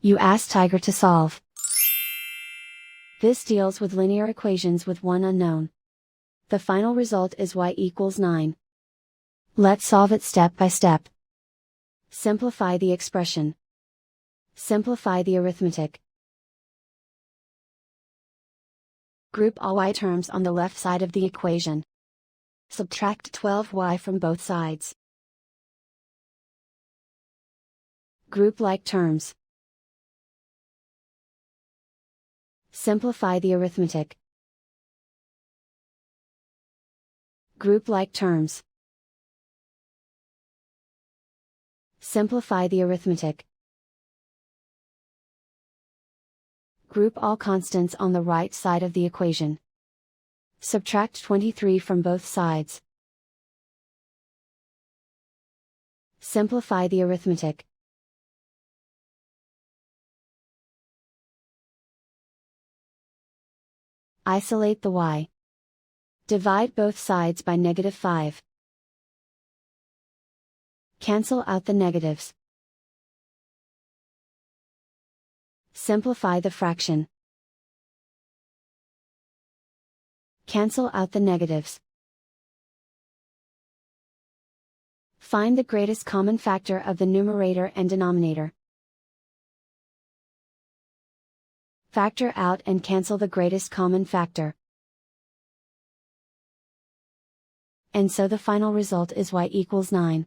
You ask Tiger to solve. This deals with linear equations with one unknown. The final result is y equals 9. Let's solve it step by step. Simplify the expression. Simplify the arithmetic. Group all y terms on the left side of the equation. Subtract 12y from both sides. Group like terms. Simplify the arithmetic. Group like terms. Simplify the arithmetic. Group all constants on the right side of the equation. Subtract 23 from both sides. Simplify the arithmetic. Isolate the y. Divide both sides by -5. Cancel out the negatives. Simplify the fraction. Cancel out the negatives. Find the greatest common factor of the numerator and denominator. Factor out and cancel the greatest common factor. And so the final result is y equals 9.